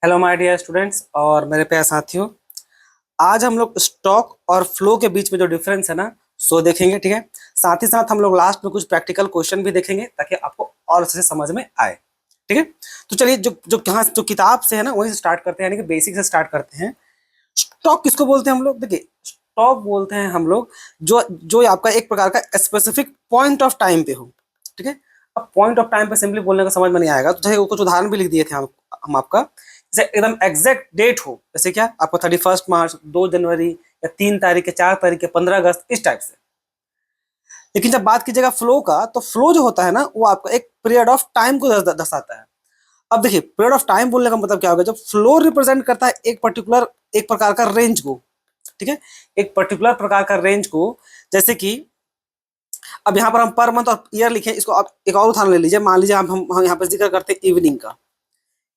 Hello my dear students और मेरे प्यारे साथियों। आज हम लोग स्टॉक और फ्लो के बीच में जो डिफरेंस है ना सो देखेंगे। ठीक है, साथ ही साथ हम लोग लास्ट में कुछ प्रैक्टिकल क्वेश्चन भी देखेंगे ताकि आपको और अच्छे से समझ में आए। ठीक है, तो चलिए जो जो कहाँ जो किताब से है ना वहीं से स्टार्ट करते हैं, यानी कि बेसिक से स्टार्ट करते हैं। स्टॉक किसको बोलते हैं हम लोग? देखिए, स्टॉक बोलते हैं हम लोग जो जो आपका एक प्रकार का स्पेसिफिक पॉइंट ऑफ टाइम पे हो। ठीक है, अब पॉइंट ऑफ टाइम पे सिंपली बोलने का समझ में नहीं आएगा, तो चाहे कुछ उदाहरण भी लिख दिए थे हम आपका, जैसे एकदम एग्जैक्ट डेट हो, जैसे क्या आपका 31 मार्च, 2 जनवरी, या 3 तारीख, या 4 तारीख, या 15 अगस्त, इस टाइप से। लेकिन जब बात कीजिएगा फ्लो का, तो फ्लो जो होता है ना वो आपका एक पीरियड ऑफ टाइम को दर्शाता है। अब देखिए, पीरियड ऑफ टाइम बोलने का मतलब क्या होगा? जब फ्लो रिप्रेजेंट करता है एक प्रकार का रेंज को। ठीक है, एक पर्टिकुलर प्रकार का रेंज को। जैसे कि अब यहाँ पर हम पर मंथ और ईयर लिखे, इसको आप एक और उदाहरण ले लीजिए। मान लीजिए हम यहाँ पर जिक्र करते हैं इवनिंग का।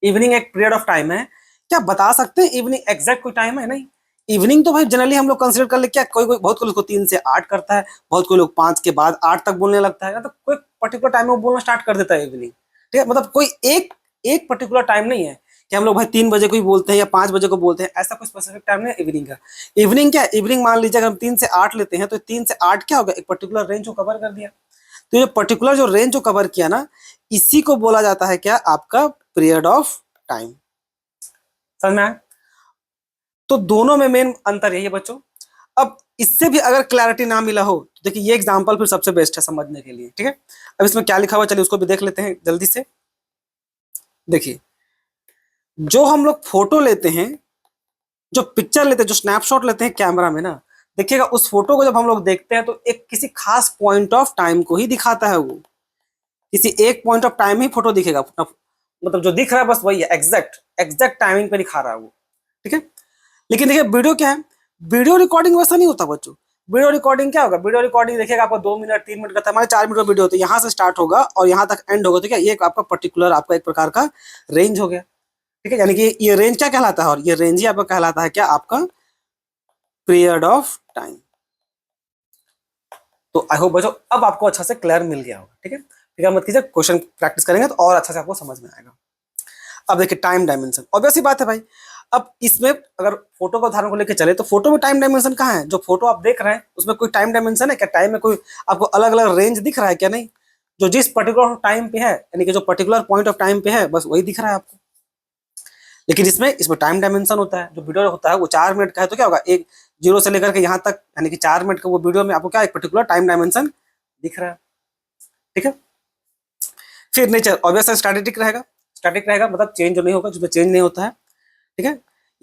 इवनिंग एक पीरियड ऑफ टाइम है। क्या बता सकते हैं इवनिंग एग्जैक्ट कोई टाइम है? नहीं। इवनिंग तो भाई जनरली हम लोग कंसिडर कर ले, क्या कोई कोई बहुत कोई उसको 3 से 8 करता है, बहुत कोई लोग 5 के बाद 8 तक बोलने लगता है, तो कोई पर्टिकुलर टाइम में बोलना स्टार्ट कर देता है इवनिंग। ठीक है, मतलब कोई एक एक पर्टिकुलर टाइम नहीं है कि हम लोग भाई 3 बजे को ही बोलते हैं या 5 बजे को बोलते हैं, ऐसा कोई स्पेसिफिक टाइम नहीं है इवनिंग का। इवनिंग क्या है? इवनिंग मान लीजिए अगर हम 3 से 8 लेते हैं, तो 3 से 8 क्या होगा? एक पर्टिकुलर रेंज को कवर कर दिया। तो ये पर्टिकुलर जो रेंज को कवर किया ना, इसी को बोला जाता है क्या? आपका पीरियड ऑफ टाइम। समझ में आया? तो दोनों में मेन अंतर यही है बच्चों। अब इससे भी अगर क्लैरिटी ना मिला हो तो देखिए, ये एग्जांपल फिर सबसे बेस्ट है समझने के लिए। ठीक है, अब इसमें क्या लिखा हुआ चलिए उसको भी देख लेते हैं जल्दी से। देखिए, जो हम लोग फोटो लेते हैं, जो पिक्चर लेते हैं, जो स्नैपशॉट लेते हैं कैमरा में ना, देखिएगा उस फोटो को जब हम लोग देखते हैं तो एक किसी खास पॉइंट ऑफ टाइम को ही दिखाता है। वो किसी एक point of time he photo दिखेगा, मतलब जो दिख रहा है बस वही है, एग्जैक्ट एग्जैक्ट टाइमिंग पे दिखा रहा है वो। ठीक है, लेकिन देखिए वीडियो क्या है? वीडियो रिकॉर्डिंग वैसा नहीं होता बच्चों। वीडियो रिकॉर्डिंग क्या होगा? वीडियो रिकॉर्डिंग देखिएगा आपको 2 मिनट 3 मिनट का था, हमारे 4 मिनट का वीडियो होता है, यहाँ से स्टार्ट होगा और यहाँ तक एंड होगा। तो क्या ये आपका पर्टिकुलर आपका एक प्रकार का रेंज हो गया। ठीक है, यानी कि ये रेंज क्या कहलाता है? और ये रेंज ही आपका कहलाता है क्या? आपका पीरियड ऑफ टाइम। तो आई होप बच्चों अब आपको अच्छा से क्लियर मिल गया होगा। ठीक है, फिक्र मत कीजिए, क्वेश्चन प्रैक्टिस करेंगे तो और अच्छा से आपको समझ में आएगा। अब देखिए, टाइम डायमेंशन ऑब्वियस ही बात है भाई। अब इसमें अगर फोटो का उदाहरण को लेकर चले, तो फोटो में टाइम डायमेंशन कहाँ है? जो फोटो आप देख रहे हैं उसमें कोई टाइम डायमेंशन है क्या? टाइम में कोई आपको अलग अलग रेंज दिख रहा है क्या? नहीं। जो जिस पर्टिकुलर टाइम पे है, यानी कि जो पर्टिकुलर पॉइंट ऑफ टाइम पे है, बस वही दिख रहा है आपको। लेकिन इसमें इसमें टाइम डायमेंशन होता है। जो वीडियो होता है वो 4 मिनट का है, तो क्या होगा? एक जीरो से लेकर के यहाँ तक, यानी कि 4 मिनट का वो वीडियो में आपको क्या एक पर्टिकुलर टाइम डायमेंशन दिख रहा है। ठीक है, फिर नेचर ऑब्वियस स्टैटिक रहेगा। स्टैटिक रहेगा मतलब चेंज नहीं होगा, जिसमें चेंज नहीं होता है। ठीक है,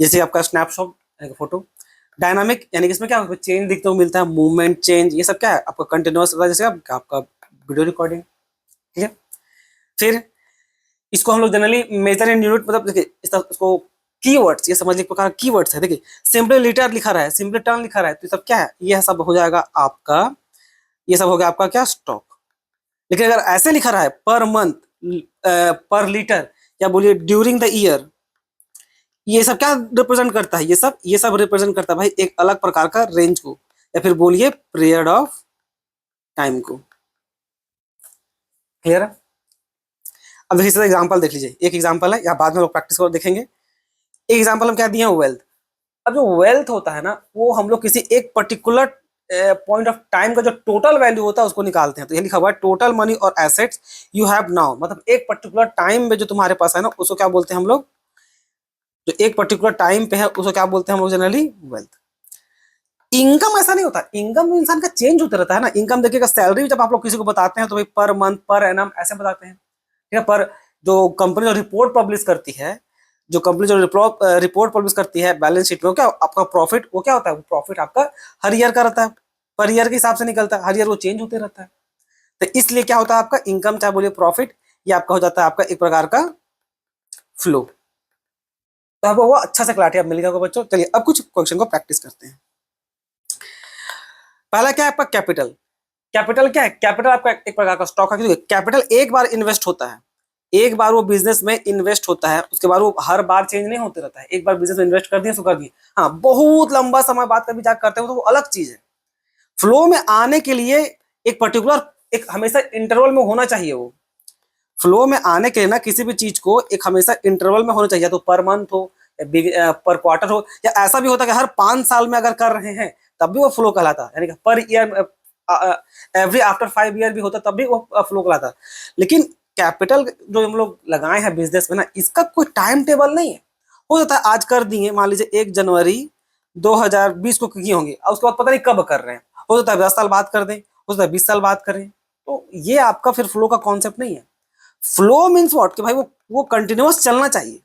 जैसे आपका स्नैपशॉट फोटो। डायनामिक यानी कि इसमें क्या चेंज दिखने को मिलता है, मूवमेंट चेंज, ये सब क्या है आपका कंटिन्यूअस होता है, जैसे आपका वीडियो रिकॉर्डिंग। ठीक है, फिर इसको हम लोग जनरली मेजर इन यूनिट, मतलब देखिए इसको कीवर्ड्स, ये समझ एक प्रकार कीवर्ड्स है। देखिए, सिंपली लीटर लिखा रहा है, सिंपली टर्न लिखा रहा है, तो ये सब क्या है? ये सब हो जाएगा आपका, ये सब हो गया आपका क्या? स्टॉक। लेकिन अगर ऐसे लिखा रहा है पर मंथ, पर लीटर, या बोलिए ड्यूरिंग द ईयर, ये सब क्या रिप्रेजेंट करता है? ये सब रिप्रेजेंट करता है भाई एक अलग प्रकार का रेंज को, या फिर बोलिए पीरियड ऑफ टाइम को। क्लियर है? अब देखिए इसका एग्जांपल देख लीजिए, एक एग्जांपल है, या बाद में लोग प्रैक्टिस कर देखेंगे। एक एग्जांपल हम क्या दिए हैं? वेल्थ। अब जो वेल्थ होता है ना, वो हम लोग किसी एक पर्टिकुलर पॉइंट ऑफ टाइम का जो टोटल वैल्यू होता है उसको निकालते हैं। तो ये लिखा हुआ है टोटल मनी और एसेट्स यू हैव नाउ, मतलब एक पर्टिकुलर टाइम में जो तुम्हारे पास है ना, उसको क्या बोलते हैं हम लोग? जो एक पर्टिकुलर टाइम पे है उसको क्या बोलते हैं हम लोग जनरली? वेल्थ। इनकम ऐसा नहीं होता, इनकम इंसान का चेंज होता रहता है ना। इनकम देखिएगा, सैलरी जब आप लोग किसी को बताते हैं तो भाई पर मंथ, पर एनम ऐसे बताते हैं। ठीक है, पर जो कंपनी जो रिपोर्ट पब्लिश करती है, जो कंपनी जो रिपोर्ट पब्लिश करती है बैलेंस शीट में, क्या आपका प्रॉफिट वो क्या होता है? वो प्रॉफिट आपका हर ईयर का रहता है, पर ईयर के हिसाब से निकलता है, हर ईयर वो चेंज होते रहता है। तो इसलिए क्या होता है आपका इनकम, चाहे बोलिए प्रॉफिट, ये आपका हो जाता है आपका एक प्रकार का फ्लो। तो आपको वो अच्छा से क्लैरिटी अब मिल गया होगा बच्चों। चलिए अब कुछ क्वेश्चन को प्रैक्टिस करते हैं। पहला क्या है आपका? कैपिटल। कैपिटल क्या है? कैपिटल आपका एक प्रकार का स्टॉक है। कैपिटल एक बार इन्वेस्ट होता है, एक बार वो बिजनेस में इन्वेस्ट होता है, उसके बाद वो हर बार चेंज नहीं होते रहता है। एक बार बिजनेस में इन्वेस्ट कर दिए सो कर दिए, हाँ बहुत लंबा समय बाद कभी जाकर करते हो तो वो अलग चीज है। फ्लो में आने के लिए एक पर्टिकुलर, एक हमेशा इंटरवल में होना चाहिए वो। फ्लो में आने के लिए ना किसी भी चीज को एक हमेशा इंटरवल में होना चाहिए, तो पर मंथ हो या पर क्वार्टर हो, या ऐसा भी होता है कि हर 5 साल में अगर कर रहे हैं तब भी वो फ्लो कहलाता है, यानी कि per year every after 5 year भी होता तब भी वो फ्लो कहलाता। लेकिन कैपिटल जो हम लोग लगाए हैं बिजनेस में ना, इसका कोई टाइम टेबल नहीं है। हो जाता है आज कर दिए, मान लीजिए 1 जनवरी 2020 को किए होंगे और उसके बाद पता नहीं कब कर रहे हैं, हो जाता है 10 साल बाद कर दें, हो जाता है 20 साल बाद करें। तो ये आपका फिर फ्लो का कॉन्सेप्ट नहीं है। फ्लो मीन्स व्हाट, कि भाई वो कंटिन्यूअस चलना चाहिए,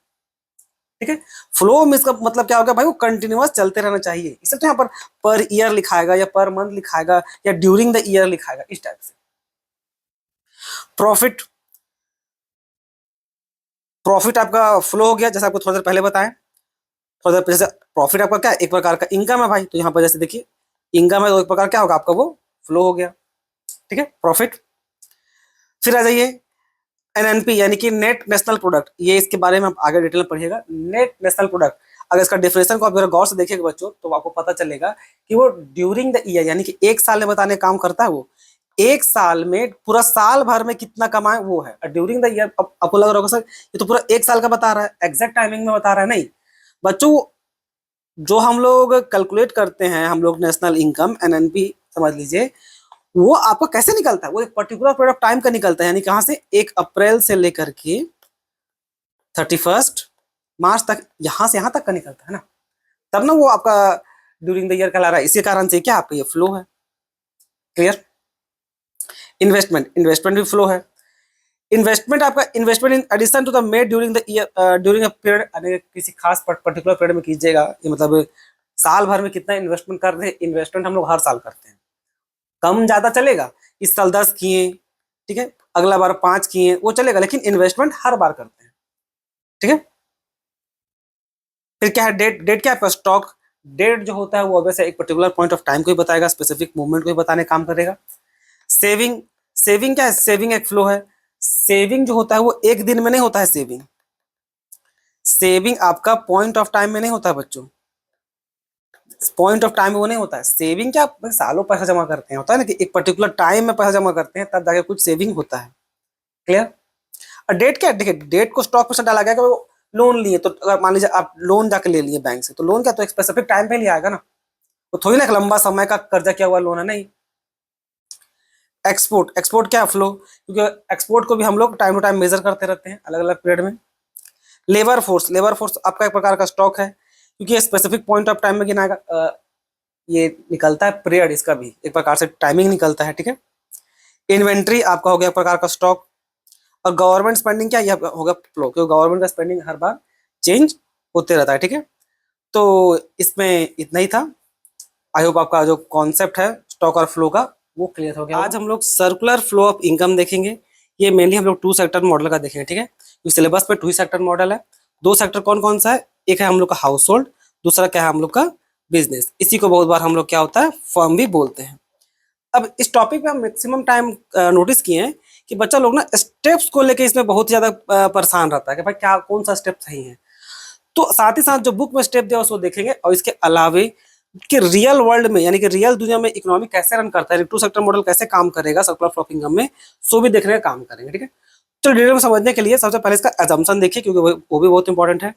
ठीक है। फ्लो मीन्स का मतलब क्या होगा भाई, वो कंटिन्यूअस चलते रहना चाहिए। इसलिए तो यहाँ पर ईयर लिखाएगा या पर मंथ लिखाएगा या ड्यूरिंग द ईयर लिखाएगा, इस टाइप से। प्रॉफिट, प्रॉफिट आपका फ्लो हो गया, जैसे आपको थोड़ा देर पहले बताएं। थोड़ा देर जैसे प्रॉफिट आपका क्या, एक प्रकार का इनकम है भाई, तो यहाँ पर जैसे देखिए इनकम है तो एक प्रकार क्या होगा आपका, वो फ्लो हो गया, ठीक है, प्रॉफिट। फिर आ जाइए एनएनपी, यानी कि नेट नेशनल प्रोडक्ट। ये इसके बारे में आप आगे डिटेल में पढ़िएगा। नेट नेशनल प्रोडक्ट, अगर इसका डेफिनेशन को आप जरा गौर से देखिएगा बच्चों, तो आपको पता चलेगा कि वो ड्यूरिंग द ईयर, यानी कि एक साल में बताने का काम करता है। वो एक साल में, पूरा साल भर में कितना कमाए वो है। ड्यूरिंग द ईयर आपको लग रहा होगा सर ये तो पूरा एक साल का बता रहा है, एग्जैक्ट टाइमिंग में बता रहा है। नहीं बच्चों, जो हम लोग कैलकुलेट करते हैं, हम लोग नेशनल इनकम एनएनपी समझ लीजिए, वो आपका कैसे निकलता है, वो एक पर्टिकुलर पीरियड ऑफ टाइम का निकलता है, यानी कहां से, 1 अप्रैल से लेकर के 31 मार्च तक, यहां से यहां तक का निकलता है ना, तब ना वो आपका ड्यूरिंग द ईयर कहला रहा है। इसी कारण से क्या आपका ये फ्लो है। क्लियर। इन्वेस्टमेंट, इन्वेस्टमेंट भी फ्लो है। इन्वेस्टमेंट आपका, investment in addition to the made during the year, during a period, यानी किसी खास पर्टिकुलर पीरियड में कीजिएगा, ये मतलब साल भर में कितना इन्वेस्टमेंट कर रहे हैं। इन्वेस्टमेंट हम लोग हर साल करते हैं, कम ज्यादा चलेगा, इस साल 10 किए, ठीक है, अगला बार 5 किए, वो चलेगा, लेकिन इन्वेस्टमेंट हर बार करते हैं, ठीक है। फिर क्या है डेट, डेट क्या है, स्टॉक। डेट जो होता है वो वैसे एक पर्टिकुलर पॉइंट ऑफ टाइम को ही बताएगा, स्पेसिफिक मूवमेंट को ही बताने काम करेगा। सेविंग, सेविंग क्या है, सेविंग एक फ्लो है। सेविंग जो होता है वो एक दिन में नहीं होता है। सेविंग, सेविंग आपका पॉइंट ऑफ टाइम में नहीं होता है बच्चों, पॉइंट ऑफ टाइम में वो नहीं होता है। सेविंग क्या, आप सालों पैसा जमा करते हैं, होता है ना कि एक पर्टिकुलर टाइम में पैसा जमा करते हैं तब जाके कुछ सेविंग होता है। क्लियर। और डेट क्या है, देखिए डेट को स्टॉक में डाला गया कि वो लोन लिए, तो अगर मान लीजिए आप लोन जाके ले लिए बैंक से, तो लोन क्या, तो एक स्पेसिफिक टाइम पे लिया आएगा ना, तो थोड़ी ना एक लंबा समय का कर्जा किया हुआ लोन है, नहीं। एक्सपोर्ट, एक्सपोर्ट क्या फ्लो, क्योंकि एक्सपोर्ट को भी हम लोग टाइम टू टाइम मेजर करते रहते हैं अलग अलग पीरियड में। लेबर फोर्स, लेबर फोर्स आपका एक प्रकार का स्टॉक है, क्योंकि ये स्पेसिफिक पॉइंट ऑफ टाइम में गिनाएगा, ये निकलता है पीरियड, इसका भी एक प्रकार से टाइमिंग निकलता है, ठीक है। इन्वेंट्री आपका हो गया एक प्रकार का स्टॉक। और गवर्नमेंट स्पेंडिंग क्या, यह होगा फ्लो, क्योंकि गवर्नमेंट का स्पेंडिंग हर बार चेंज होते रहता है, ठीक है। तो इसमें इतना ही था। आई होप आपका जो कॉन्सेप्ट है स्टॉक और फ्लो का वो क्लियर हो गया। आज हम लोग सर्कुलर फ्लो ऑफ इनकम देखेंगे। ये मेनली हम लोग 2 सेक्टर मॉडल का देखेंगे, ठीक है, क्योंकि सिलेबस पे 2 ही सेक्टर मॉडल है। 2 सेक्टर कौन कौन सा है, एक है हम लोग का हाउस होल्ड, दूसरा क्या है हम लोग का बिजनेस। इसी को बहुत बार हम लोग क्या होता है, फर्म भी बोलते हैं। अब इस टॉपिक पे हम मैक्सिमम टाइम नोटिस किए हैं कि बच्चा लोग ना स्टेप्स को लेके इसमें बहुत ज्यादा परेशान रहता है कि भाई क्या कौन सा स्टेप सही है। तो साथ ही साथ जो बुक में स्टेप दिया उसको देखेंगे, और इसके अलावे कि रियल वर्ल्ड में, यानी कि रियल दुनिया में इकोनॉमी कैसे रन करता है, 2 सेक्टर मॉडल कैसे काम करेगा सर्कुलर फ्लो ऑफ इनकम में, सो भी देखने का काम करेंगे, ठीक है। तो डिटेल में समझने के लिए सबसे पहले इसका एजम्पशन देखिए, क्योंकि वो भी बहुत इंपॉर्टेंट है।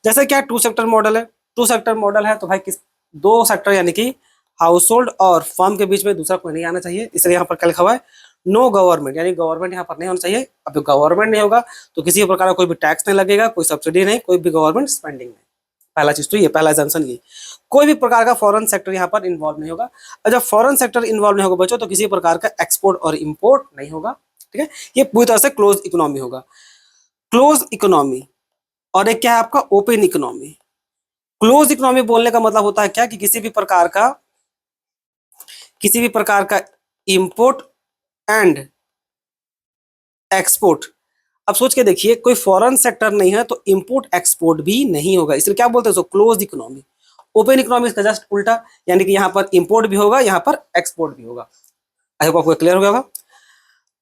जैसे क्या 2 सेक्टर मॉडल है, 2 सेक्टर मॉडल है तो भाई किस 2 सेक्टर, यानी कि हाउस होल्ड और फर्म के बीच में दूसरा कोई नहीं आना चाहिए, इसलिए यहाँ पर क्या लिखा हुआ है, नो गवर्नमेंट, यानी गवर्नमेंट यहाँ पर नहीं होना चाहिए। अब गवर्नमेंट नहीं होगा तो किसी प्रकार का कोई भी टैक्स नहीं लगेगा, कोई सब्सिडी नहीं, कोई भी गवर्नमेंट स्पेंडिंग नहीं। पहला चीज तो ये, पहला एजम्पशन ये। कोई भी प्रकार का फॉरेन सेक्टर यहाँ पर इन्वॉल्व नहीं होगा, और जब फॉरेन सेक्टर इन्वॉल्व नहीं होगा बच्चों, तो किसी प्रकार का एक्सपोर्ट और इम्पोर्ट नहीं होगा, ठीक है। ये पूरी तरह से क्लोज इकोनॉमी होगा। क्लोज इकोनॉमी, और एक क्या है आपका, ओपन इकोनॉमी। क्लोज इकोनॉमी बोलने का मतलब होता है क्या, कि किसी भी प्रकार का इंपोर्ट एंड एक्सपोर्ट। अब सोच के देखिए, कोई फॉरेन सेक्टर नहीं है तो इंपोर्ट एक्सपोर्ट भी नहीं होगा, इसलिए क्या बोलते हैं उसको, क्लोज इकोनॉमी। ओपन इकोनॉमी इसका जस्ट उल्टा, यानी कि यहाँ पर इंपोर्ट भी होगा, यहाँ पर एक्सपोर्ट भी होगा। आई होप आपको क्लियर हो गया होगा।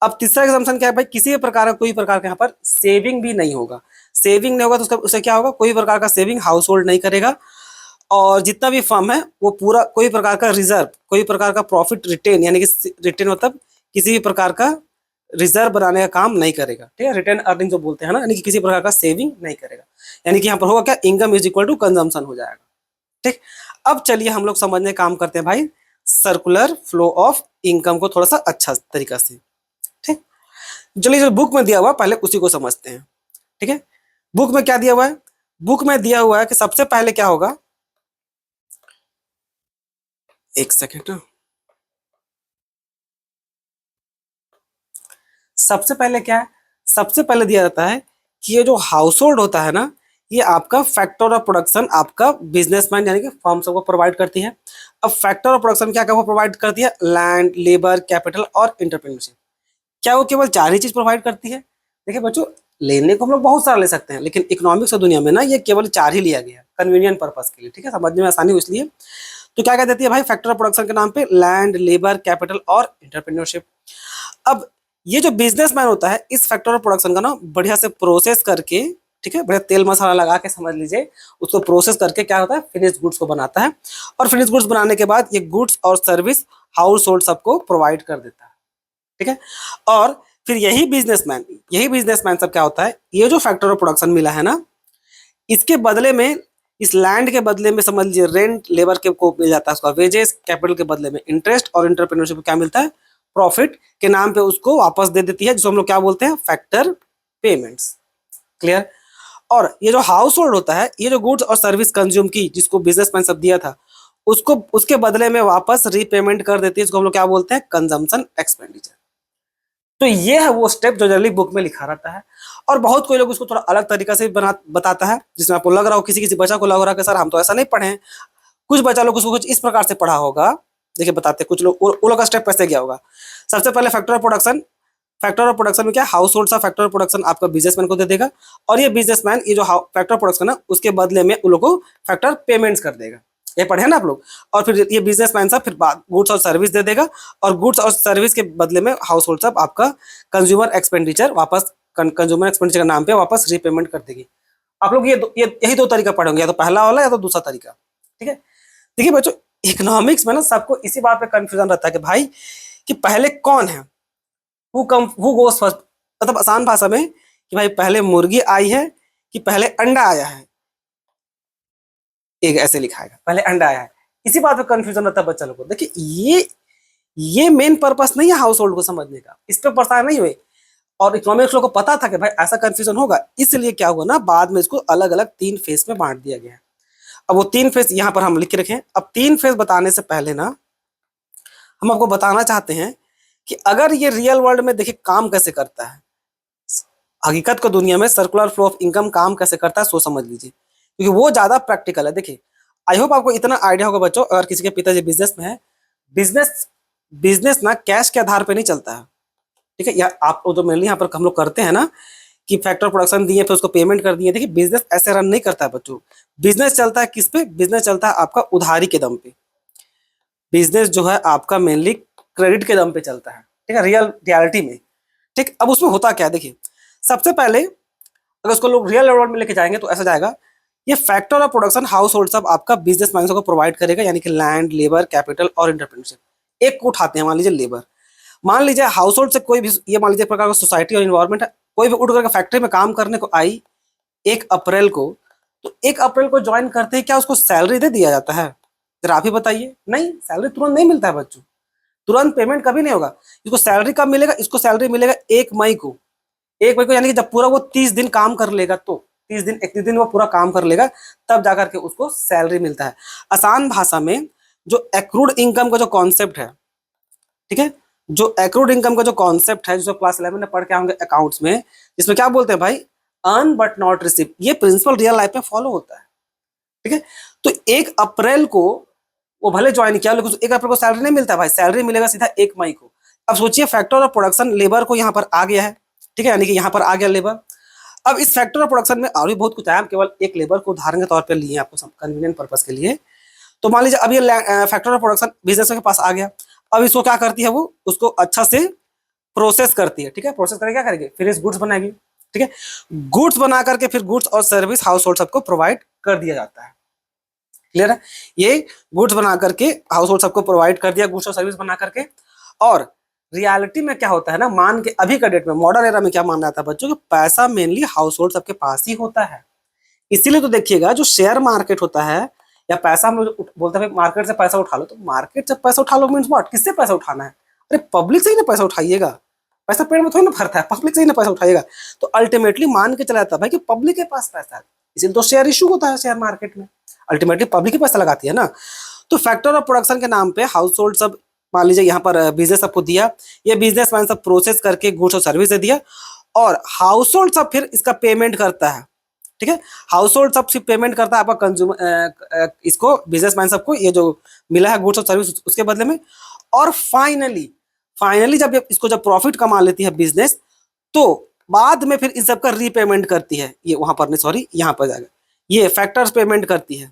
अब तीसरा एग्जाम्पशन क्या है भाई, किसी भी प्रकार का, कोई प्रकार का यहाँ पर सेविंग भी नहीं होगा। सेविंग नहीं होगा तो उससे क्या होगा, कोई प्रकार का सेविंग हाउस होल्ड नहीं करेगा, और जितना भी फर्म है वो पूरा कोई प्रकार का रिजर्व, कोई प्रकार का प्रॉफिट रिटेन, यानी कि रिटेन मतलब किसी भी प्रकार का रिजर्व बनाने का काम नहीं करेगा, ठीक है। रिटेन अर्निंग जो बोलते हैं ना, यानी कि किसी प्रकार का सेविंग नहीं करेगा, यानी कि यहाँ पर होगा क्या, income is equal to consumption हो जाएगा, ठीक। अब चलिए हम लोग समझने काम करते हैं भाई सर्कुलर फ्लो ऑफ इनकम को थोड़ा सा अच्छा तरीका से, ठीक। चलिए जो बुक में दिया हुआ पहले उसी को समझते हैं, ठीक है। बुक में क्या दिया हुआ है, बुक में दिया हुआ है कि सबसे पहले क्या होगा, एक सेकेंड, सबसे पहले क्या है, सबसे पहले दिया जाता है कि ये जो हाउस होल्ड होता है ना, ये आपका फैक्टर ऑफ प्रोडक्शन आपका बिजनेसमैन यानी कि फर्म सबको प्रोवाइड करती है। अब फैक्टर ऑफ प्रोडक्शन क्या क्या वो प्रोवाइड करती है, लैंड, लेबर, कैपिटल और इंटरप्रेन्योरशिप। क्या वो केवल 4 ही चीज प्रोवाइड करती है? देखिए बच्चों, लेने को हम लोग बहुत सारा ले सकते हैं, लेकिन इकोनॉमिक्स और दुनिया में ना ये केवल 4 ही लिया गया है कन्वीनियंट पर्पज के लिए, ठीक है, समझने में आसानी हो इसलिए। तो क्या क्या देती है भाई फैक्टर ऑफ प्रोडक्शन के नाम पे, लैंड, लेबर, कैपिटल और इंटरप्रेन्योरशिप। अब ये जो बिजनेसमैन होता है इस फैक्टर ऑफ प्रोडक्शन का ना बढ़िया से प्रोसेस करके, ठीक है, बढ़िया तेल मसाला लगा के समझ लीजिए, उसको प्रोसेस करके क्या होता है, फिनिश गुड्स को बनाता है। और फिनिश गुड्स बनाने के बाद ये गुड्स और सर्विस हाउस होल्ड सबको प्रोवाइड कर देता है, ठीक है। और फिर यही बिजनेसमैन सब क्या होता है, ये जो फैक्टर ऑफ प्रोडक्शन मिला है ना, इसके बदले में, इस लैंड के बदले में समझ लीजिए रेंट, लेबर के को मिल जाता है उसका वेजेस, कैपिटल के बदले में इंटरेस्ट और इंटरप्रेन्योरशिप को क्या मिलता है, प्रॉफिट के नाम पे उसको वापस दे देती है, जिसको हम लोग क्या बोलते हैं, फैक्टर पेमेंट्स। क्लियर। और ये जो हाउस होल्ड होता है, ये जो गुड्स और सर्विस कंज्यूम की जिसको बिजनेसमैन सब दिया था, उसको उसके बदले में वापस रीपेमेंट कर देती है, जिसको हम लोग क्या बोलते हैं, कंजम्पशन एक्सपेंडिचर। तो ये है वो स्टेप जो जनरली बुक में लिखा रहता है। और बहुत कोई लोग उसको थोड़ा अलग तरीका से बना बताता है, जिसमें आपको लग रहा हो, किसी किसी बच्चा को लग रहा है कि सर हम तो ऐसा नहीं पढ़े हैं। कुछ बच्चा लोग उसको कुछ इस प्रकार से पढ़ा होगा। देखिए बताते हैं, कुछ लोग वो लोग का स्टेप कैसे गया होगा। सबसे पहले फैक्टर ऑफ प्रोडक्शन में क्या, हाउस होल्ड सा फैक्टर ऑफ प्रोडक्शन आपका बिजनेसमैन को दे देगा, और ये बिजनेसमैन ये जो फैक्टर ऑफ प्रोडक्शन है उसके बदले में उन लोग को फैक्टर पेमेंट्स कर देगा। ये पढ़े ना आप लोग। और फिर ये बिजनेसमैन सब फिर गुड्स और सर्विस दे देगा, और गुड्स और सर्विस के बदले में हाउस होल्ड सब आपका कंज्यूमर एक्सपेंडिचर वापस कंज्यूमर एक्सपेंडिचर के नाम पे वापस रीपेमेंट कर देगी। आप लोग यही दो तरीका पढ़ोगे, या तो पहला वाला या तो दूसरा तरीका, ठीक है। देखिए बच्चों, इकोनॉमिक्स में ना सबको इसी बात पे कंफ्यूजन रहता है कि भाई कि पहले कौन है, हु गोस फर्स्ट। मतलब आसान भाषा में कि भाई पहले मुर्गी आई है कि पहले अंडा आया है, एक ऐसे लिखा है, पहले अंडा आया है। इसी बात पे कंफ्यूजन रहता है बच्चा लोग को। देखिए ये मेन पर्पस नहीं है हाउस होल्ड को समझने का, इस पे परेशान नहीं हुए। और इकोनॉमिक्स लोग को पता था कि भाई ऐसा कंफ्यूजन होगा, इसलिए क्या हुआ ना, बाद में इसको अलग अलग 3 फेज में बांट दिया गया है। अब वो 3 फेज यहाँ पर हम लिख के रखें। अब 3 फेज बताने से पहले ना हम आपको बताना चाहते हैं कि अगर ये रियल वर्ल्ड में देखिए काम कैसे करता है, हकीकत को दुनिया में सर्कुलर फ्लो ऑफ इनकम काम कैसे करता है, सो समझ लीजिए, क्योंकि वो ज्यादा प्रैक्टिकल है। देखिए आई होप आपको इतना आइडिया होगा बच्चों, अगर किसी के पिताजी बिजनेस में है, बिजनेस बिजनेस ना कैश के आधार पे नहीं चलता है, ठीक है। या आप तो मेनली यहाँ पर हम लोग करते हैं ना कि फैक्टर प्रोडक्शन दिए फिर उसको पेमेंट कर दिए। देखिए बिजनेस ऐसे रन नहीं करता है बच्चों। बिजनेस चलता है किस पे, बिजनेस चलता है आपका उधारी के दम पे। बिजनेस जो है आपका मेनली क्रेडिट के दम पे चलता है, ठीक है, रियलिटी में, ठीक। अब उसमें होता क्या है, देखिए सबसे पहले अगर उसको लोग रियल वर्ल्ड में लेके जाएंगे तो ऐसा जाएगा, ये factor of production house hold सब आपका बिजनेस मैन को प्रोवाइड करेगा, यानी कि लैंड, लेबर, कैपिटल और इंटरप्रेन्योरशिप। एक को उठाते हैं, मान लीजिए लेबर, मान लीजिए हाउस होल्ड से कोई भी, ये मान लीजिए एक प्रकार का सोसाइटी और इन्वायरमेंट है, कोई भी उठ करके फैक्ट्री में काम करने को आई 1 अप्रैल को, तो 1 अप्रैल को ज्वाइन करते ही क्या उसको सैलरी दे दिया जाता है? जरा आप ही बताइए। नहीं, सैलरी तुरंत नहीं मिलता है बच्चों, तुरंत पेमेंट कभी नहीं होगा। इसको सैलरी कब मिलेगा? इसको सैलरी मिलेगा 1 मई को। 1 मई को यानी कि जब पूरा वो 30 दिन काम कर लेगा, तो 30 दिन 31 दिन वो पूरा काम कर लेगा, तब जाकर के उसको सैलरी मिलता है। आसान भाषा में जो एक्रूड इनकम का जो कॉन्सेप्ट है, ठीक है, जो एक्रूड इनकम का जो कॉन्सेप्ट है, जो क्लास 11 में पढ़ के आएंगे अकाउंट्स में, इसमें क्या बोलते हैं भाई, अर्न बट नॉट रिसीव। ये प्रिंसिपल रियल लाइफ में फॉलो होता है, ठीक है। तो 1 अप्रैल को वो भले ज्वाइन किया, लेकिन 1 अप्रैल को सैलरी नहीं मिलता भाई, सैलरी मिलेगा सीधा 1 मई को। अब सोचिए फैक्टर ऑफ प्रोडक्शन लेबर को यहाँ पर आ गया है, ठीक है, यानी कि यहाँ पर आ गया लेबर। अब इस फैक्टर ऑफ प्रोडक्शन में और भी बहुत कुछ है, हम केवल एक लेबर को उदाहरण के तौर पर लिए आपको कन्वीनियंट पर्पज के लिए। तो मान लीजिए अब ये फैक्टर ऑफ प्रोडक्शन बिजनेस के पास आ गया। अब इसको क्या करती है, वो उसको अच्छा से प्रोसेस करती है, ठीक है। प्रोसेस करके क्या करेगी, फिर गुड्स बनाएगी, ठीक है। गुड्स बना करके फिर गुड्स और सर्विस हाउस होल्ड सबको प्रोवाइड कर दिया जाता है। क्लियर है? ये गुड्स बना करके हाउस होल्ड सबको प्रोवाइड कर दिया, गुड्स और सर्विस बना करके। और रियलिटी में क्या होता है ना, मान के अभी का डेट में मॉडर्न एरा में क्या माना जाता है बच्चों कि पैसा मेनली हाउस होल्ड सबके पास ही होता है। इसीलिए तो देखिएगा जो शेयर मार्केट होता है या पैसा हम लोग बोलते हैं मार्केट से पैसा उठा लो, तो मार्केट से पैसा उठा लो मीन्स व्हाट, किससे पैसा उठाना है? अरे पब्लिक से ही ना पैसा उठाइएगा, पैसा पेड़ में थोड़ी ना भरता है, पब्लिक से ही ना पैसा उठाइएगा। तो अल्टीमेटली मान के चला जाता है भाई कि पब्लिक के पास पैसा है, इसीलिए तो शेयर इशू होता है शेयर मार्केट में, अल्टीमेटली पब्लिक ही पैसा लगाती है ना। तो फैक्टर ऑफ प्रोडक्शन के नाम पे हाउस होल्ड सब मान लीजिए यहाँ पर बिजनेस सबको दिया, ये बिजनेस मैन सब प्रोसेस करके गुड्स और सर्विस दे दिया, और हाउस होल्ड सब फिर इसका पेमेंट करता है। ठीक है, हाउस होल्ड सब सिर्फ पेमेंट करता है आपका कंज्यूमर इसको बिजनेसमैन सबको ये जो मिला है गुड्स और सर्विस उसके बदले में। और फाइनली फाइनली जब इसको जब प्रॉफिट कमा लेती है बिजनेस, तो बाद में फिर इन सब का रीपेमेंट करती है, ये वहां पर नहीं सॉरी यहाँ पर जाएगा, ये फैक्टर्स पेमेंट करती है।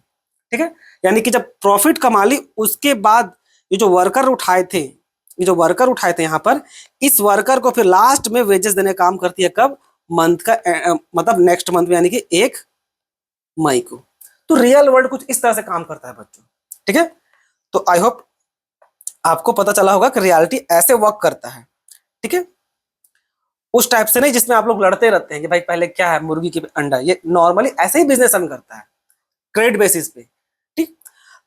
ठीक है, यानी कि जब प्रॉफिट कमा ली उसके बाद ये जो वर्कर उठाए थे, ये जो वर्कर उठाए थे यहाँ पर, इस वर्कर को फिर लास्ट में वेजेस देने का काम करती है कब, मंथ का मतलब नेक्स्ट मंथ में, यानी कि 1 मई को। तो रियल वर्ल्ड कुछ इस तरह से काम करता है बच्चों। ठीक है, तो आई होप आपको पता चला होगा कि रियलिटी ऐसे वर्क करता है। ठीक है, उस टाइप से नहीं जिसमें आप लोग लड़ते रहते हैं कि भाई पहले क्या है मुर्गी की अंडा, ये नॉर्मली ऐसे ही बिजनेस रन करता है क्रेडिट बेसिस पे। ठीक,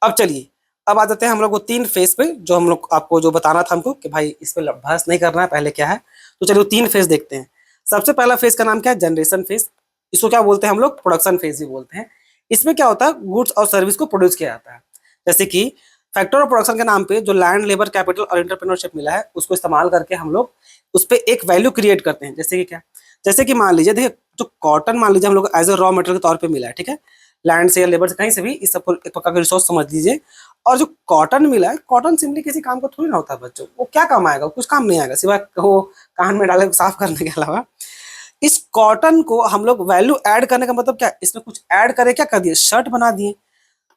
अब चलिए अब आ जाते हैं हम लोग वो 3 फेज पे जो हम लोग आपको जो बताना था हमको कि भाई इस पे बहस नहीं करना है, पहले क्या है। तो चलिए वो 3 फेज देखते हैं। सबसे पहला फेज का नाम क्या है, जनरेशन फेज। इसको क्या बोलते हैं हम लोग, प्रोडक्शन फेज भी बोलते हैं। इसमें क्या होता है, गुड्स और सर्विस को प्रोड्यूस किया जाता है। जैसे कि फैक्टर ऑफ प्रोडक्शन के नाम पे जो लैंड, लेबर, कैपिटल और एंटरप्रेन्योरशिप मिला है उसको इस्तेमाल करके हम लोग उस पर एक वैल्यू क्रिएट करते हैं। जैसे कि क्या, जैसे कि मान लीजिए देखिए जो कॉटन मान लीजिए हम लोग एज ए रॉ मटेरियल के तौर पे मिला है। ठीक है, लैंड से या लेबर से कहीं से भी इस सबको एक प्रकार का रिसोर्स समझ लीजिए। और जो कॉटन मिला है, कॉटन सिंपली किसी काम को थोड़ी ना होता है बच्चों, वो क्या काम आएगा, कुछ काम नहीं आएगा सिवाय वो कान में डाले साफ करने के अलावा। इस कॉटन को हम लोग वैल्यू ऐड करने का मतलब क्या, इसमें कुछ ऐड करे, क्या कर दिए, शर्ट बना दिए।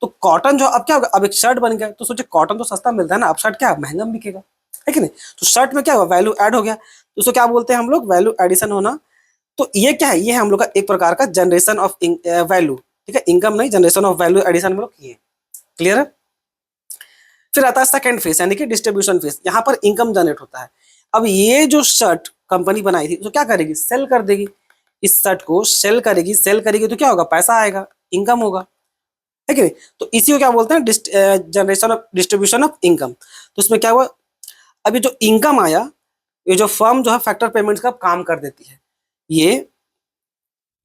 तो कॉटन जो अब क्या होगा, अब एक शर्ट बन गया, तो सोचिए कॉटन तो सस्ता मिलता है ना, अब शर्ट क्या महंगा बिकेगा, है कि नहीं। तो शर्ट में क्या हुआ, वैल्यू ऐड हो गया, तो उसको क्या बोलते हैं हम लोग, वैल्यू एडिशन होना। तो ये क्या है, ये है हम लोग का एक प्रकार का जनरेशन ऑफ वैल्यू। ठीक है, इनकम नहीं, जनरेशन ऑफ वैल्यू एडिशन हम लोग किए। क्लियर है। फिर आता है सेकंड फेज यानी कि डिस्ट्रीब्यूशन फेज, यहाँ पर इनकम जनरेट होता है। अब ये जो शर्ट कंपनी बनाई थी तो क्या करेगी, सेल कर देगी, इस शर्ट को सेल करेगी, सेल करेगी तो क्या होगा, पैसा आएगा, इनकम होगा, है कि नहीं। तो इसी को क्या बोलते हैं, generation of distribution of income. तो इसमें क्या हुआ, अभी जो इनकम आया, ये जो फर्म जो है फैक्टर पेमेंट्स का काम कर देती है। ये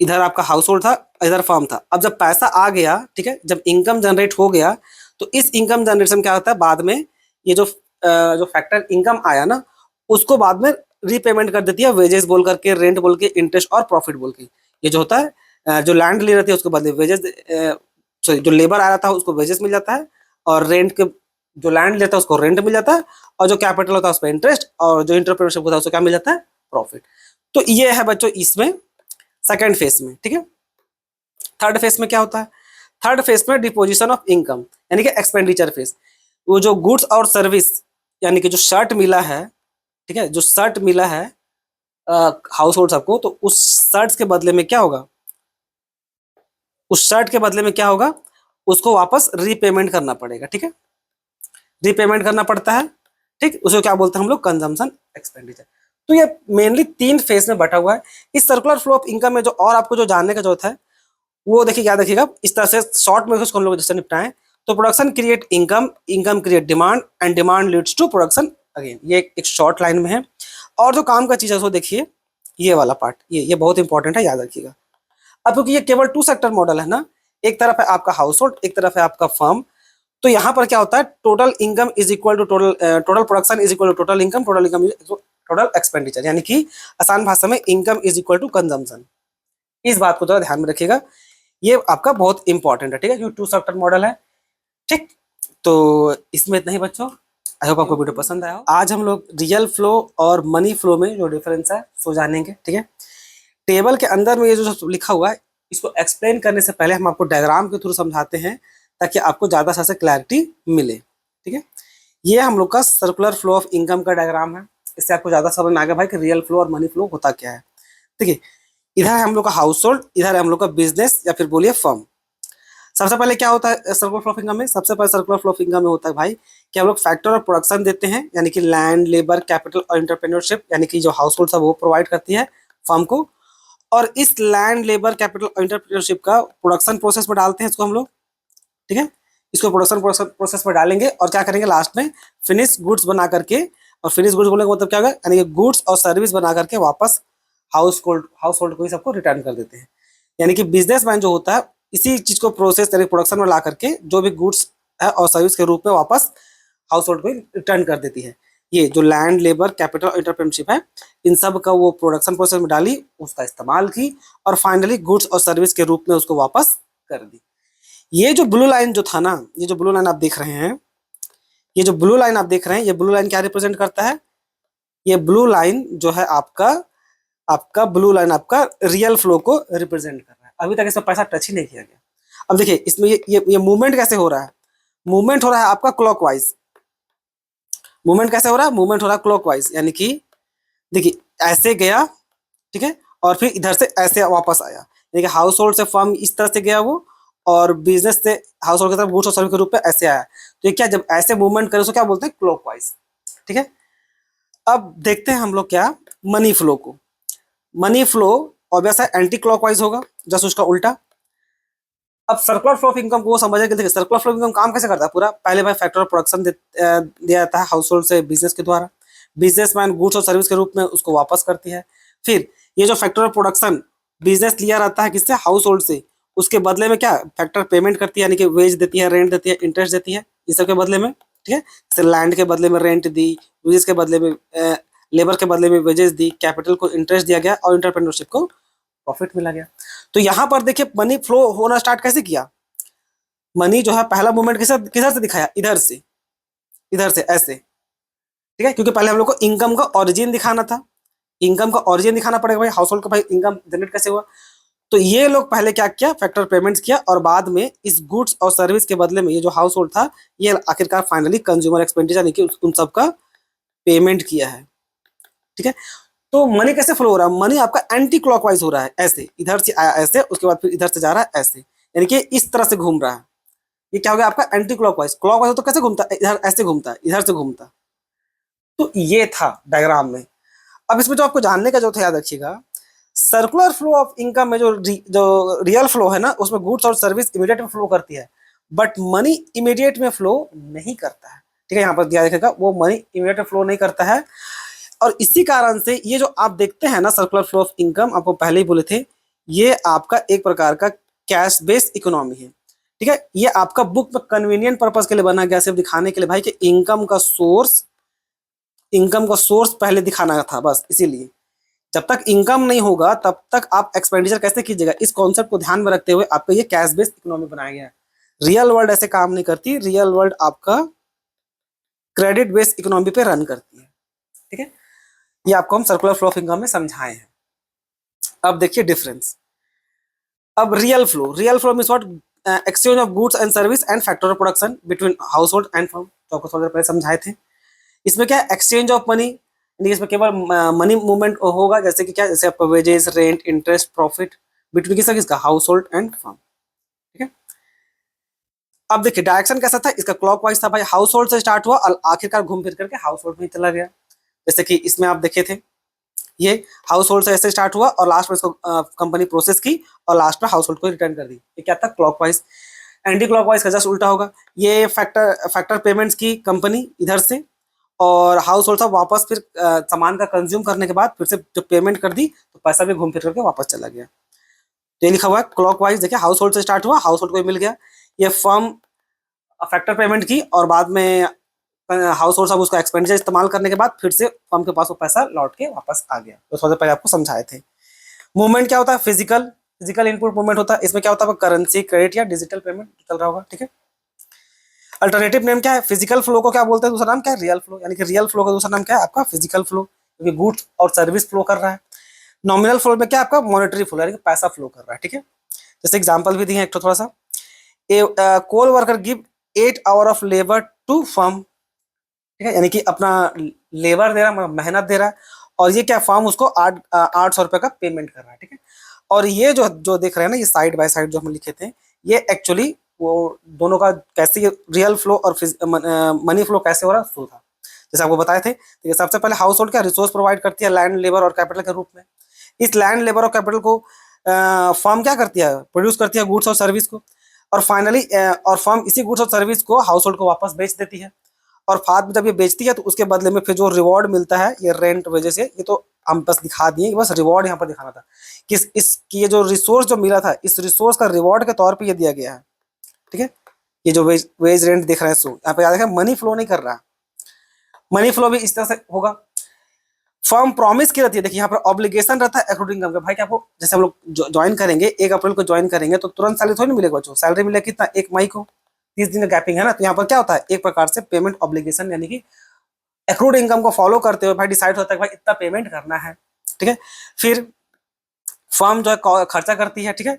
इधर आपका हाउस होल्ड था, इधर फर्म था। अब जब पैसा आ गया, ठीक है, जब इनकम जनरेट हो गया, तो इस इनकम जनरेशन क्या होता है, बाद में ये जो फैक्टर इनकम आया ना, उसको बाद में रीपेमेंट कर देती है, वेजेस बोल करके, रेंट बोल के, इंटरेस्ट और प्रॉफिट बोल के। ये जो होता है, जो लैंड ले रहती है उसके बदले वेजेस, सॉरी जो लेबर आ रहा था उसको वेजेस मिल जाता है, और रेंट के जो लैंड लेता है उसको रेंट मिल जाता है, और जो कैपिटल होता है उस पर इंटरेस्ट, और जो इंटरप्रेन्योरशिप होता है उसको क्या मिल जाता है, प्रॉफिट। तो ये है बच्चों इसमें सेकेंड फेज में। ठीक है, थर्ड फेज में क्या होता है, थर्ड फेज में डिपोजिशन ऑफ इनकम यानी कि एक्सपेंडिचर फेज। वो जो गुड्स और सर्विस यानी कि जो शर्ट मिला है, ठीक है, जो शर्ट मिला है हाउस होल्ड सबको, तो उस शर्ट के बदले में क्या होगा, उस शर्ट के बदले में क्या होगा, उसको वापस रीपेमेंट करना पड़ेगा। ठीक है, रीपेमेंट करना पड़ता है। ठीक, उसको क्या बोलते हैं हम लोग, कंजम्पशन एक्सपेंडिचर। तो ये मेनली 3 फेज में बटा हुआ है। इस सर्कुलर फ्लो ऑफ इनकम में जो और आपको जो जानने का जरूरत है वो देखिए, याद रखिएगा, इस तरह से शॉर्ट में उसको हम लोग जैसे निपटाएं। तो production create income, income create demand, and demand leads to production again. ये एक शॉर्ट लाइन में है। और जो काम का चीज है उसको देखिए, ये वाला पार्ट, ये बहुत इंपॉर्टेंट है, याद रखिएगा। अब क्योंकि ये केवल 2 सेक्टर मॉडल है ना, एक तरफ है आपका हाउस होल्ड, एक तरफ है आपका फर्म। तो यहाँ पर क्या होता है, total income is equal to total production is equal to total income, total income total expenditure, यानी कि आसान भाषा में income is equal to consumption. इस बात को जरा ध्यान में रखिएगा, ये आपका बहुत इंपॉर्टेंट है। ठीक है, क्योंकि 2 सेक्टर मॉडल है। ठीक, तो इसमें इतना ही बच्चों। आई होप आपको वीडियो पसंद आया हो। आज हम लोग रियल फ्लो और मनी फ्लो में जो डिफरेंस है सो जानेंगे। ठीक है, टेबल के अंदर में ये जो लिखा हुआ है इसको एक्सप्लेन करने से पहले हम आपको डायग्राम के थ्रू समझाते हैं ताकि आपको ज़्यादा से क्लैरिटी मिले। ठीक है, ये हम लोग का सर्कुलर फ्लो ऑफ इनकम का डायग्राम है। इससे आपको ज़्यादा समझ में आ गया भाई कि रियल फ्लो और मनी फ्लो होता क्या है। ठीक है, इधर है हम लोग का हाउस होल्ड, इधर है हम लोग का बिजनेस या फिर बोलिए फर्म। सबसे पहले क्या होता है सर्कुलर फ्लो ऑफ इनकम में, सबसे पहले सर्कुलर फ्लो ऑफ इनकम में होता है भाई कि हम लोग फैक्टर ऑफ प्रोडक्शन देते हैं, यानी कि लैंड, लेबर, कैपिटल और इंटरप्रेन्योरशिप, यानी कि जो हाउस होल्ड है वो प्रोवाइड करती है फर्म को। और इस लैंड, लेबर, कैपिटल और इंटरप्रेन्योरशिप का प्रोडक्शन प्रोसेस में डालते हैं इसको हम लोग, ठीक है। इसको प्रोडक्शन प्रोसेस में डालेंगे और क्या करेंगे लास्ट में फिनिश गुड्स बना करके, और फिनिश गुड्स बोलने का मतलब क्या होगा, यानी कि गुड्स और सर्विस बना करके वापस हाउस होल्ड को ही सबको रिटर्न कर देते हैं। यानी कि बिजनेसमैन जो होता है इसी चीज को प्रोसेस यानी प्रोडक्शन में ला करके जो भी गुड्स है और सर्विस के रूप में वापस हाउस होल्ड को रिटर्न कर देती है। ये जो लैंड, लेबर, कैपिटल और इंटरप्रेन्योरशिप है, इन सब का वो प्रोडक्शन प्रोसेस में डाली, उसका इस्तेमाल की और फाइनली गुड्स और सर्विस के रूप में उसको वापस कर दी। ये जो ब्लू लाइन जो था ना, ये जो ब्लू लाइन आप देख रहे हैं, ये जो ब्लू लाइन आप देख रहे हैं, ये ब्लू लाइन क्या रिप्रेजेंट करता है, ये ब्लू लाइन जो है आपका आपका ब्लू लाइन आपका रियल फ्लो को रिप्रेजेंट कर रहा है। अभी तक इसमें पैसा टच ही नहीं किया गया। अब देखिए इसमें ये मूवमेंट कैसे हो रहा है, मूवमेंट हो रहा है आपका क्लॉकवाइज। मूवमेंट कैसे हो रहा है, मूवमेंट हो रहा है क्लॉकवाइज, यानी कि देखिए ऐसे गया, ठीक है, और फिर इधर से ऐसे वापस आया, यानी कि हाउस होल्ड से फर्म इस तरह से गया वो, और बिजनेस से हाउस होल्ड की तरफ गुड्स और सर्विस के रूप में ऐसे आया। तो ये क्या, जब ऐसे मूवमेंट करे उसको क्या बोलते हैं, क्लॉकवाइज, ठीक है। अब देखते हैं हम लोग क्या मनी फ्लो को। मनी फ्लो ऑब्वियस है एंटी क्लॉकवाइज होगा, जस्ट उसका उल्टा। अब सर्कुलर फ्लो ऑफ इनकम को समझने के लिए देखिए सर्कुलर फ्लो ऑफ इनकम काम कैसे करता है पूरा। पहले भाई फैक्टर ऑफ प्रोडक्शन दिया जाता है हाउस होल्ड से बिजनेस के द्वारा, बिजनेसमैन गुड्स और सर्विस के रूप में उसको वापस करती है। फिर ये जो फैक्टर ऑफ प्रोडक्शन बिजनेस लिया रहता है किससे, हाउस होल्ड से, उसके बदले में क्या फैक्टर पेमेंट करती है, यानी कि वेज देती है, रेंट देती है, इंटरेस्ट देती है, इस सब के बदले में, ठीक है। जैसे लैंड के बदले में रेंट दी, वेजेस के बदले में लेबर के बदले में वेजेस दी, कैपिटल को इंटरेस्ट दिया गया और इंटरप्रेन्योरशिप को प्रॉफिट मिला गया। तो यहाँ पर देखिए मनी फ्लो होना स्टार्ट कैसे किया, मनी जो है पहला मूवमेंट किधर से दिखाया, इधर से ऐसे, ठीक है, क्योंकि पहले हम लोग को इनकम का ओरिजिन दिखाना था, इनकम का ओरिजिन दिखाना पड़ेगा भाई, हाउस होल्ड का भाई इनकम जनरेट कैसे हुआ। तो ये लोग पहले क्या किया, फैक्टर पेमेंट्स किया और बाद में इस गुड्स और सर्विस के बदले में ये जो हाउस होल्ड था ये आखिरकार फाइनली कंज्यूमर एक्सपेंडिचर यानी कि उन सब का पेमेंट किया है, ठीक है। तो मनी कैसे फ्लो हो रहा है, मनी आपका एंटी क्लॉकवाइज हो रहा है, ऐसे इधर से आया ऐसे, उसके बाद फिर इधर से जा रहा है ऐसे, यानी कि इस तरह से घूम रहा है। ये क्या हो गया आपका एंटी क्लॉकवाइज। क्लॉकवाइज तो कैसे घूमता है, इधर ऐसे घूमता है, इधर से घूमता है। तो ये था डायग्राम में। अब इसमें जो आपको जानने का जो था याद रखिएगा, सर्कुलर फ्लो ऑफ इनकम में जो रियल फ्लो है ना, उसमें गुड्स और सर्विस इमीडिएट में फ्लो करती है, बट मनी इमीडिएट में फ्लो नहीं करता है, ठीक है। यहाँ पर दिया देखेगा वो मनी इमीडिएट में फ्लो नहीं करता है। और इसी कारण से ये जो आप देखते हैं ना सर्कुलर फ्लो ऑफ इनकम, आपको पहले ही बोले थे, ये आपका एक प्रकार का कैश बेस्ड इकोनॉमी है, ठीक है। ये आपका बुक में कन्वीनियंट पर्पज के लिए बना गया, सिर्फ दिखाने के लिए भाई कि इनकम का सोर्स पहले दिखाना था, बस इसीलिए। जब तक इनकम नहीं होगा तब तक आप एक्सपेंडिचर कैसे कीजिएगा, इस कॉन्सेप्ट को ध्यान में रखते हुए आपका ये कैश बेस्ड इकोनॉमी बनाया गया है। रियल वर्ल्ड ऐसे काम नहीं करती, रियल वर्ल्ड आपका क्रेडिट बेस्ड इकोनॉमी पे रन करती है, ठीक है। ये आपको हम सर्कुलर फ्लो ऑफ इनकम में समझाए हैं। अब देखिए डिफरेंस। अब real flow means what, exchange of goods and service and factor of production between house hold and firm, तो आपको थोड़ा देर पहले समझाए थे। इसमें क्या एक्सचेंज ऑफ मनी, इसमें केवल मनी मूवमेंट होगा, जैसे कि क्या, जैसे आपका wages, rent, interest, profit between किसका हाउस होल्ड एंड फर्म, ठीक है। अब देखिए डायरेक्शन कैसा था इसका, क्लॉकवाइज था भाई, हाउस होल्ड से स्टार्ट हुआ और आखिरकार घूम फिर करके हाउस होल्ड में चला गया। जैसे कि इसमें आप देखे थे, ये हाउस होल्ड से ऐसे स्टार्ट हुआ और लास्ट में इसको कंपनी प्रोसेस की और लास्ट में हाउस होल्ड को रिटर्न कर दी। ये क्या था, क्लॉकवाइज। एंटी क्लॉकवाइज का जस्ट उल्टा होगा, ये फैक्टर पेमेंट्स की कंपनी इधर से, और हाउस होल्ड साहब वापस फिर सामान का कंज्यूम करने के बाद फिर से जब पेमेंट कर दी तो पैसा भी घूम फिर करके वापस चला गया। तो ये लिखा हुआ है क्लॉकवाइज। देखिए हाउस होल्ड से स्टार्ट हुआ, हाउस होल्ड को मिल गया, ये फर्म फैक्टर पेमेंट की और बाद में हाउस होल्ड साहब उसका एक्सपेंडिचर इस्तेमाल करने के बाद फिर से फर्म के पास वो पैसा लौट के वापस आ गया। तो सबसे पहले आपको समझाए थे। मूवमेंट क्या होता है, फिजिकल इनपुट मूवमेंट होता है। इसमें क्या होता है, करेंसी, क्रेडिट या डिजिटल पेमेंट चल रहा होगा, ठीक है। अल्टरनेटिव नेम क्या है, फिजिकल फ्लो को क्या बोलते हैं, दूसरा नाम क्या है, रियल फ्लो, यानी कि रियल फ्लो का दूसरा नाम क्या है आपका फिजिकल फ्लो, क्योंकि गुड्स और सर्विस फ्लो कर रहा है। नॉमिनल फ्लो में क्या आपका मॉनेटरी फ्लो, यानी कि पैसा फ्लो कर रहा है, ठीक है। जैसे एग्जांपल भी दिए एक थोड़ा सा, coal worker give 8 hour of labour to firm, ठीक है, यानी कि अपना लेबर दे रहा है, मेहनत दे रहा है, और ये क्या फर्म उसको 800 रुपए का पेमेंट कर रहा है, ठीक है। और ये जो देख रहे हैं ना, ये साइड बाय साइड जो हम लिखे थे, ये एक्चुअली वो दोनों का कैसे रियल फ्लो और मनी फ्लो कैसे हो रहा सो था, जैसे आपको बताए थे। ठीक है, सबसे पहले हाउस होल्ड क्या रिसोर्स प्रोवाइड करती है लैंड, लेबर और कैपिटल के रूप में। इस लैंड, लेबर और कैपिटल को फर्म क्या करती है, प्रोड्यूस करती है गुड्स और सर्विस को, और फाइनली और फर्म इसी गुड्स और सर्विस को हाउस होल्ड को वापस बेच देती है। और बाद में जब ये बेचती है तो उसके बदले में फिर जो रिवॉर्ड मिलता है ये रेंट वजह से, ये तो हम बस दिखा दिए, बस रिवॉर्ड यहाँ पर दिखाना था कि ये जो रिसोर्स जो मिला था इस रिसोर्स का रिवॉर्ड के तौर पे ये दिया गया है। ठीक है, ये जो वेज रेंट दिख रहा है सो यहाँ पे याद रखें मनी फ्लो नहीं कर रहा। मनी फ्लो भी इस तरह से होगा। फर्म प्रॉमिस की रहती है, देखिए यहाँ पर ऑब्लिगेशन रहता है एक्रूड इनकम का। भाई क्या आपको जैसे हम लोग ज्वाइन करेंगे 1 अप्रैल को ज्वाइन करेंगे तो तुरंत सैलरी थोड़ी ना मिलेगा बच्चों, सैलरी मिलेगा कितना 1 मई को, 30 दिन का गैपिंग है ना। तो यहाँ पर क्या होता है एक प्रकार से पेमेंट ऑब्लिगेशन यानी कि एक्रूड इनकम को फॉलो करते हुए भाई डिसाइड होता है कि भाई इतना पेमेंट करना है। ठीक है, फिर फर्म जो है खर्चा करती है। ठीक है,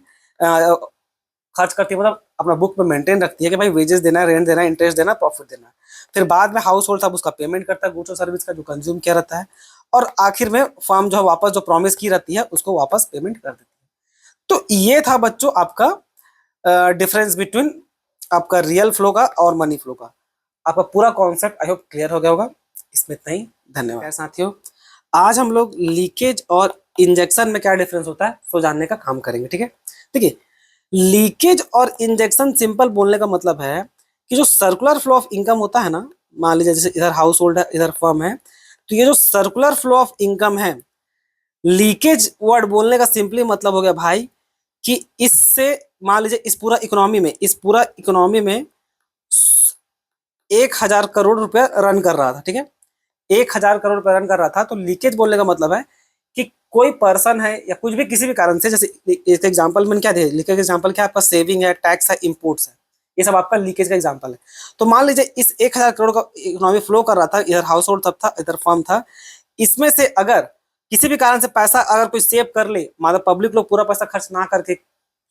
खर्च करती है मतलब अपना बुक में मेंटेन रखती है कि भाई वेजेस देना है, रेंट देना है, इंटरेस्ट देना है, प्रॉफिट देना है। फिर बाद में हाउस होल्ड सब उसका पेमेंट करता है गुड्स और सर्विस का जो कंज्यूम किया रहता है, और आखिर में फर्म जो है वापस जो प्रॉमिस की रहती है उसको वापस पेमेंट कर देती है। तो ये था बच्चों आपका डिफरेंस बिटवीन आपका रियल फ्लो का और मनी फ्लो का। आपका पूरा कॉन्सेप्ट आई होप क्लियर हो गया होगा। इसमें इतना ही, धन्यवाद साथियों। आज हम लोग लीकेज और इंजेक्शन में क्या डिफरेंस होता है सो जानने का काम करेंगे। ठीक है, देखिए लीकेज और इंजेक्शन सिंपल बोलने का मतलब है कि जो सर्कुलर फ्लो ऑफ इनकम होता है ना, मान लीजिए जैसे इधर हाउस होल्ड है इधर फर्म है, तो ये जो सर्कुलर फ्लो ऑफ इनकम है, लीकेज वर्ड बोलने का सिंपली मतलब हो गया भाई कि इससे मान लीजिए इस पूरा इकोनॉमी में 1,000 करोड़ रुपया रन कर रहा था। ठीक है, 1,000 करोड़ रुपया रन कर रहा था, तो लीकेज बोलने का मतलब है कि कोई पर्सन है या कुछ भी किसी भी कारण से, जैसे इस एग्जांपल में क्या दे लीकेज एग्जांपल क्या है आपका, सेविंग है, टैक्स है, इंपोर्ट्स है, ये सब आपका लीकेज का एग्जांपल है। तो मान लीजिए इस 1,000 करोड़ का इकोनॉमी फ्लो कर रहा था, इधर हाउस होल्ड सब था, इधर फर्म था, इसमें से अगर किसी भी कारण से पैसा अगर कोई सेव कर ले, मतलब पब्लिक लोग पूरा पैसा खर्च ना करके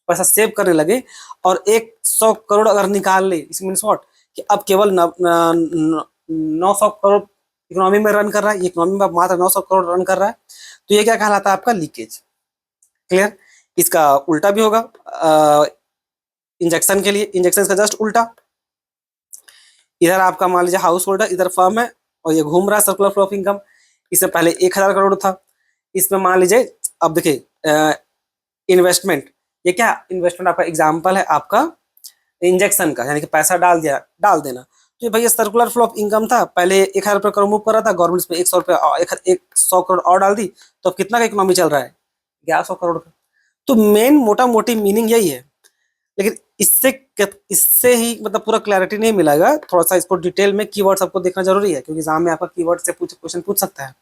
पैसा सेव करने लगे और 100 करोड़ अगर निकाल ले, इस मीन्स व्हाट कि अब केवल 900 करोड़ इकोनॉमी में रन कर रहा है, इकोनॉमी में मात्र 900 करोड़ रन कर रहा है, तो ये क्या कहलाता है आपका लीकेज। क्लियर, इसका उल्टा भी होगा इंजेक्शन के लिए, इंजेक्शन का जस्ट उल्टा। इधर आपका मान लीजिए हाउस होल्ड है, इधर फर्म है और ये घूम रहा है सर्कुलर फ्लो ऑफ इनकम। इससे पहले 1,000 करोड़ था, इसमें मान लीजिए अब देखिए इन्वेस्टमेंट, ये क्या इन्वेस्टमेंट आपका एग्जाम्पल है आपका इंजेक्शन का, यानी कि पैसा डाल देना। तो ये भैया सर्कुलर फ्लो ऑफ इनकम था, पहले 1,000 करोड़ मूव कर रहा था, गवर्नमेंट इसमें 100 करोड़ और डाल दी, तो अब कितना का इकोनॉमी चल रहा है 1,100 करोड़ का। तो मेन मोटा मोटी मीनिंग यही है, लेकिन इससे ही मतलब पूरा क्लैरिटी नहीं मिलेगा, थोड़ा सा इसको डिटेल में कीवर्ड्स आपको देखना जरूरी है, क्योंकि एग्जाम में आपका कीवर्ड से क्वेश्चन पूछ सकता है।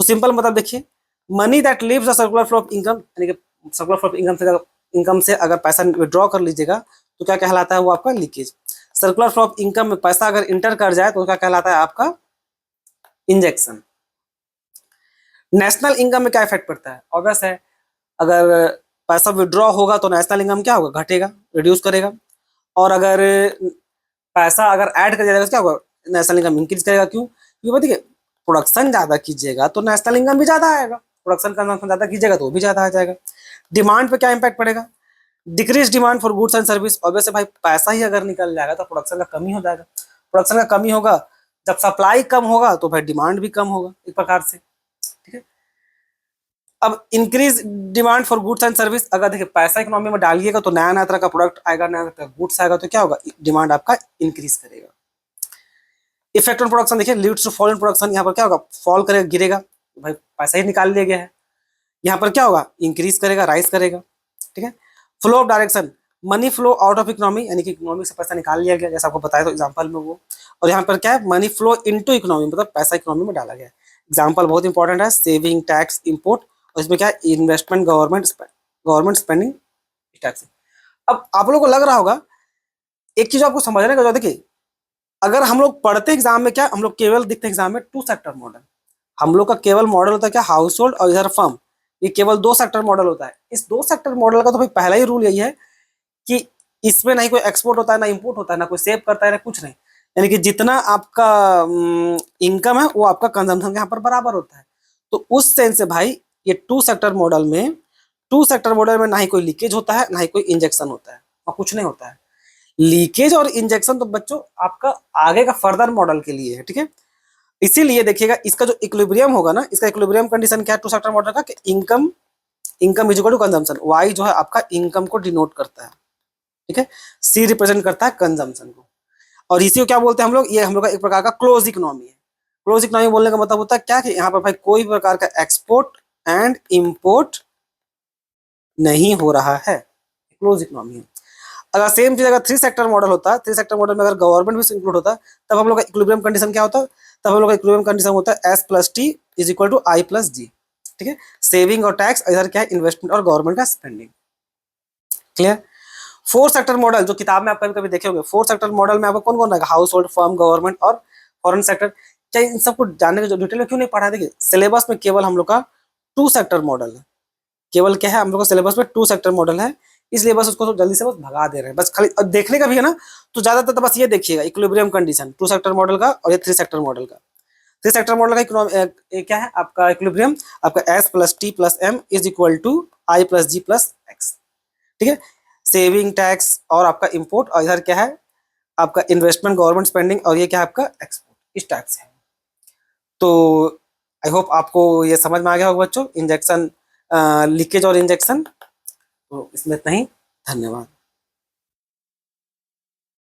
तो सिंपल मतलब देखिए, money that leaves the circular flow of income, यानी कि सर्कुलर फ्लो ऑफ इनकम से अगर पैसा विड्रॉ कर लीजिएगा तो क्या कहलाता है वो आपका leakage. Circular flow of income में पैसा अगर इंटर कर जाए तो क्या कहलाता है आपका इंजेक्शन। नेशनल इनकम में क्या इफेक्ट पड़ता है, ऑब्वियस है, अगर पैसा विड्रॉ होगा तो नेशनल इनकम क्या होगा, घटेगा, रिड्यूस करेगा। और अगर पैसा अगर ऐड कर जाएगा तो क्या होगा, नेशनल इनकम इंक्रीज करेगा। क्यों, क्योंकि देखिए प्रोडक्शन ज्यादा कीजिएगा तो नेशनल इनकम भी ज्यादा आएगा, प्रोडक्शन कंजम्पशन ज्यादा कीजिएगा तो वो भी ज्यादा आ जाएगा। डिमांड पे क्या इंपैक्ट पड़ेगा, decrease demand for goods and service. Obviously भाई पैसा ही अगर निकल जाएगा तो प्रोडक्शन का कमी हो जाएगा, प्रोडक्शन का कमी होगा, जब सप्लाई कम होगा तो भाई डिमांड भी कम होगा एक प्रकार से। ठीक है, अब increase demand for goods and service, अगर देखिए पैसा इकोनॉमी में डालिएगा तो नया नया तरह का प्रोडक्ट आएगा, नया तरह का गुड्स आएगा, तो क्या होगा, डिमांड आपका इंक्रीज करेगा। इफेक्ट ऑन प्रोडक्शन देखिए, leads to fall in production, यहाँ पर क्या होगा, फॉल करेगा, गिरेगा, भाई पैसा ही निकाल लिया गया है। यहाँ पर क्या होगा, इंक्रीज करेगा, राइज करेगा। ठीक है, flow of direction, money flow out of economy, यानी कि इकोनॉमी से पैसा निकाल लिया गया, जैसा आपको बताया तो एग्जांपल में वो। और यहाँ पर क्या है, मनी फ्लो इनटू इकोनॉमी, मतलब पैसा इकोनॉमी में डाला गया है। एग्जांपल बहुत इंपॉर्टेंट है, सेविंग, टैक्स, इंपोर्ट, और इसमें क्या है, इन्वेस्टमेंट, गवर्नमेंट स्पेंडिंग, टैक्स। अब आप लोगों को लग रहा होगा एक चीज आपको समझने का, देखिए अगर हम लोग पढ़ते एग्जाम में क्या, हम लोग केवल दिखते एग्जाम में 2 सेक्टर मॉडल, हम लोग का केवल मॉडल होता है क्या, हाउस होल्ड और इधर फर्म, ये केवल 2 सेक्टर मॉडल होता है। इस 2 सेक्टर मॉडल का तो भाई पहला ही रूल यही है कि इसमें ना ही कोई एक्सपोर्ट होता है, ना इंपोर्ट होता है, ना कोई सेव करता है, ना कुछ नहीं, यानी कि जितना आपका इनकम है वो आपका कंजम्पशन यहाँ पर बराबर होता है। तो उस सेंस से भाई ये 2 सेक्टर मॉडल में ना ही कोई लीकेज होता है, ना ही कोई इंजेक्शन होता है। और कुछ नहीं होता है। लीकेज और इंजेक्शन तो बच्चों आपका आगे का फर्दर मॉडल के लिए है, ठीक है। इसीलिए देखिएगा इसका जो इक्विलिब्रियम होगा ना, इसका इक्विलिब्रियम कंडीशन क्या है टू सेक्टर मॉडल का, कि income is equal to consumption. Y जो है आपका इनकम को डिनोट करता है, ठीक है। सी रिप्रेजेंट करता है कंजम्पशन को। और इसी को क्या बोलते हैं हम लोग, ये हम लोग का एक प्रकार का क्लोज इकोनॉमी है। क्लोज इकोनॉमी बोलने का मतलब होता है क्या, कि यहाँ पर भाई कोई प्रकार का एक्सपोर्ट एंड इंपोर्ट नहीं हो रहा है, क्लोज इकोनॉमी है। अगर सेम चीज अगर थ्री सेक्टर मॉडल होता है, थ्री सेक्टर मॉडल में अगर गवर्नमेंट भी इंक्लूड होता है, तब हम लोग का इक्विलिब्रियम कंडीशन क्या होता है, तब हम लोग का इक्विलिब्रियम कंडीशन होता है S plus T is equal to I plus G, ठीक है। सेविंग और टैक्स, इधर क्या है इन्वेस्टमेंट और गवर्नमेंट का spending. Clear. Four sector model जो किताब में आप कभी कभी देखे होंगे, फोर सेक्टर मॉडल में आपको कौन कौन रहेगा, हाउस होल्ड, फर्म, गवर्नमेंट और फॉरेन सेक्टर। क्या इन सबको जानने के जो डिटेल में क्यों नहीं पढ़ा, देखिए सिलेबस में केवल हम लोग का टू सेक्टर मॉडल है, केवल क्या है हम लोग का सिलेबस में टू सेक्टर मॉडल है, इसलिए बस उसको तो जल्दी से बस भगा दे रहे हैं। बस खाली देखने का भी है ना, तो ज्यादातर तो बस ये देखिएगा equilibrium condition two sector model का और ये थ्री सेक्टर मॉडल का। थ्री सेक्टर मॉडल का क्या है आपका इक्विलिब्रियम, आपका S plus T plus M is equal to I plus G plus X, ठीक है। सेविंग, टैक्स और आपका इंपोर्ट, और इधर क्या है आपका इन्वेस्टमेंट, गवर्नमेंट स्पेंडिंग, और ये क्या है आपका एक्सपोर्ट, इस टाइप से है। तो आई होप आपको ये समझ में आ गया होगा बच्चों, इंजेक्शन, लीकेज और इंजेक्शन। तो इसमें इतना ही, धन्यवाद।